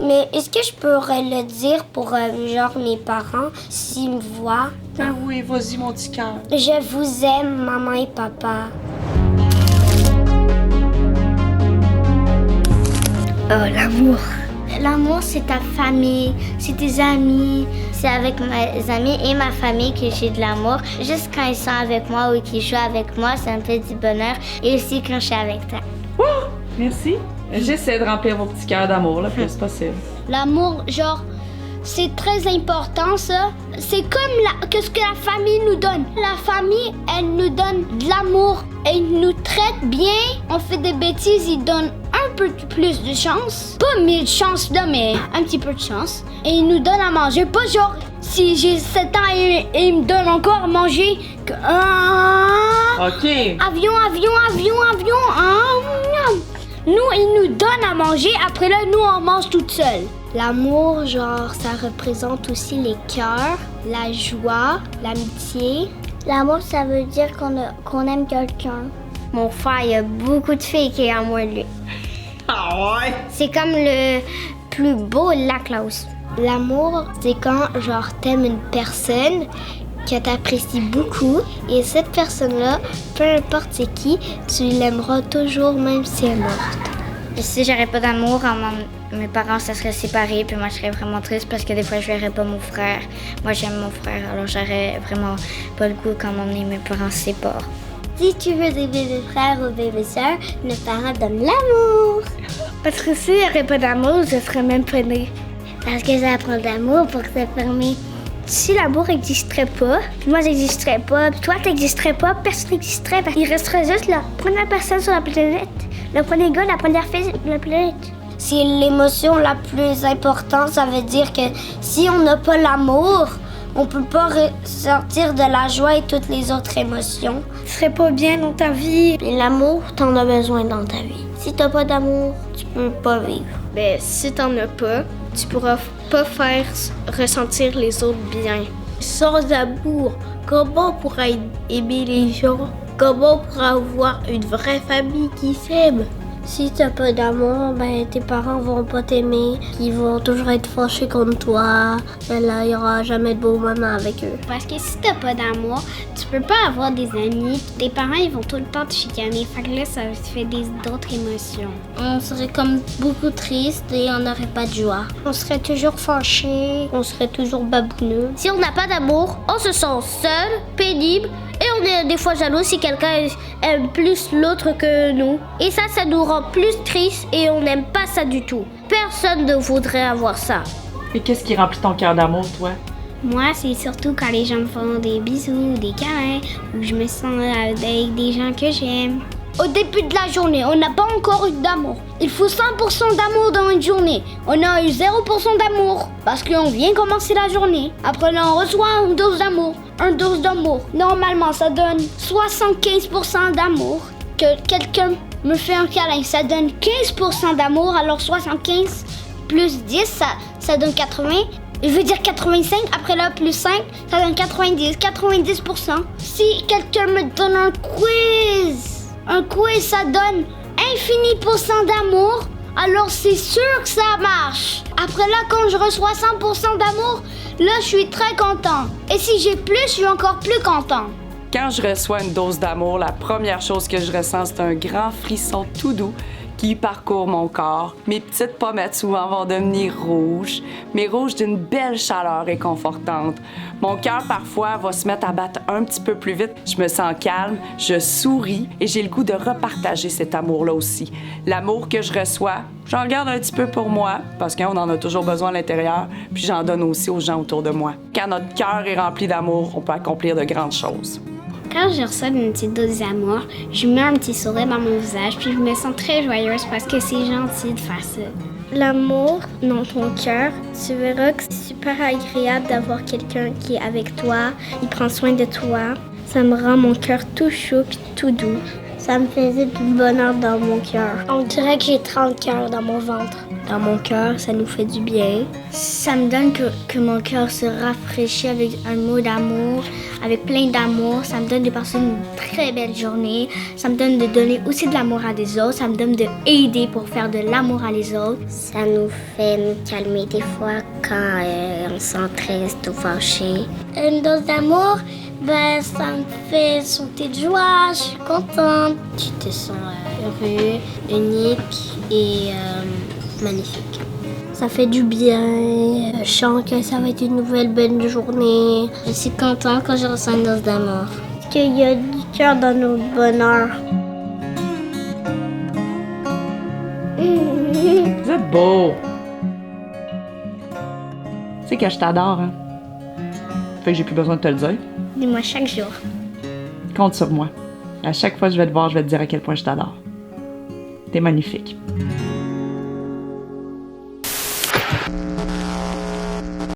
Mais est-ce que je pourrais le dire pour, genre, mes parents, s'ils me voient? Ben oui, vas-y, mon petit cœur. Je vous aime, maman et papa. Oh, l'amour. L'amour, c'est ta famille, c'est tes amis. C'est avec mes amis et ma famille que j'ai de l'amour. Juste quand ils sont avec moi ou qu'ils jouent avec moi, ça me fait du bonheur. Et aussi quand je suis avec toi. Oh, merci. J'essaie de remplir vos petits cœurs d'amour le plus possible. L'amour, genre, c'est très important, ça. C'est comme ce que la famille nous donne. La famille, elle nous donne de l'amour. Elle nous traite bien. On fait des bêtises, ils donnent un peu plus de chance. Pas 1000 chances, là, mais un petit peu de chance. Et ils nous donnent à manger. Pas genre, si j'ai 7 ans et ils me donnent encore à manger. OK. Avion. Nous, ils nous donnent à manger. Après là, nous, on mange toute seule. L'amour, genre, ça représente aussi les cœurs, la joie, l'amitié. L'amour, ça veut dire qu'on aime quelqu'un. Mon frère, il y a beaucoup de filles qui aiment moi lui. Ah ouais? C'est comme le plus beau de la classe. L'amour, c'est quand, genre, t'aimes une personne que t'apprécies beaucoup et cette personne-là, peu importe c'est qui, tu l'aimeras toujours même si elle est morte. Si j'aurais pas d'amour, mes parents se seraient séparés, puis moi je serais vraiment triste parce que des fois je verrais pas mon frère. Moi j'aime mon frère, alors j'aurais vraiment pas le goût quand mes parents se séparent. Si tu veux des bébés frères ou bébés sœurs, nos parents donnent l'amour. Parce que s'il y aurait pas d'amour, je serais même pas née. Parce que ça prend de l'amour pour se former. Si l'amour n'existerait pas, puis moi j'existerais pas, puis toi t'existerais pas, personne n'existerait. Il resterait juste la première personne sur la planète, le premier gars, la première fille de la planète. C'est l'émotion la plus importante, ça veut dire que si on n'a pas l'amour, on peut pas ressentir de la joie et toutes les autres émotions. Tu serais pas bien dans ta vie. Et l'amour, t'en as besoin dans ta vie. Si t'as pas d'amour, tu peux pas vivre. Ben, si t'en as pas, tu pourras pas faire ressentir les autres bien. Sans amour, comment on pourra aimer les gens? Comment on pourra avoir une vraie famille qui s'aime? Si t'as pas d'amour, ben tes parents vont pas t'aimer, ils vont toujours être fâchés contre toi. Ben là, il y aura jamais de beaux moments avec eux. Parce que si t'as pas d'amour, tu peux pas avoir des amis. Tes parents, ils vont tout le temps te chicaner. Fait que là, ça fait d'autres émotions. On serait comme beaucoup triste et on n'aurait pas de joie. On serait toujours fâchés, on serait toujours babouneux. Si on n'a pas d'amour, on se sent seul, pénible, et on est des fois jaloux si quelqu'un aime plus l'autre que nous. Et ça nous rend plus tristes et on n'aime pas ça du tout. Personne ne voudrait avoir ça. Et qu'est-ce qui remplit ton cœur d'amour, toi? Moi, c'est surtout quand les gens me font des bisous, des câlins, ou je me sens avec des gens que j'aime. Au début de la journée, on n'a pas encore eu d'amour. Il faut 100% d'amour dans une journée. On a eu 0% d'amour parce qu'on vient commencer la journée. Après, là, on reçoit une dose d'amour. Une dose d'amour. Normalement, ça donne 75% d'amour. Que quelqu'un me fait un câlin, ça donne 15% d'amour. Alors 75 plus 10, ça donne 80. Je veux dire 85, après là, plus 5, ça donne 90. 90%. Si quelqu'un me donne un quiz, ça donne infini % d'amour, alors c'est sûr que ça marche. Après là, quand je reçois 100% d'amour, là, je suis très content. Et si j'ai plus, je suis encore plus content. Quand je reçois une dose d'amour, la première chose que je ressens, c'est un grand frisson tout doux qui parcourt mon corps. Mes petites pommettes souvent vont devenir rouges, mais rouges d'une belle chaleur réconfortante. Mon cœur parfois va se mettre à battre un petit peu plus vite. Je me sens calme, je souris et j'ai le goût de repartager cet amour-là aussi. L'amour que je reçois, j'en garde un petit peu pour moi parce qu'on en a toujours besoin à l'intérieur, puis j'en donne aussi aux gens autour de moi. Quand notre cœur est rempli d'amour, on peut accomplir de grandes choses. Quand je reçois une petite dose d'amour, je mets un petit sourire dans mon visage, puis je me sens très joyeuse parce que c'est gentil de faire ça. L'amour dans ton cœur, tu verras que c'est super agréable d'avoir quelqu'un qui est avec toi, il prend soin de toi. Ça me rend mon cœur tout chaud puis tout doux. Ça me faisait du bonheur dans mon cœur. On dirait que j'ai 30 cœurs dans mon ventre. dans mon cœur, ça nous fait du bien. Ça me donne que mon cœur se rafraîchit avec un mot d'amour, avec plein d'amour. Ça me donne de passer une très belle journée. Ça me donne de donner aussi de l'amour à des autres. Ça me donne de aider pour faire de l'amour à les autres. Ça nous fait nous calmer des fois quand on se sent triste ou fâché. Une dose d'amour, ça me fait sauter de joie. Je suis contente. Tu te sens heureux, unique et magnifique. Ça fait du bien. Je sens que ça va être une nouvelle belle journée. Je suis contente quand je ressens une dose d'amour. Parce qu'il y a du cœur dans notre bonheur. Vous êtes beau! Tu sais que je t'adore, hein? Fait que j'ai plus besoin de te le dire. Dis-moi chaque jour. Compte sur moi. À chaque fois que je vais te voir, je vais te dire à quel point je t'adore. T'es magnifique.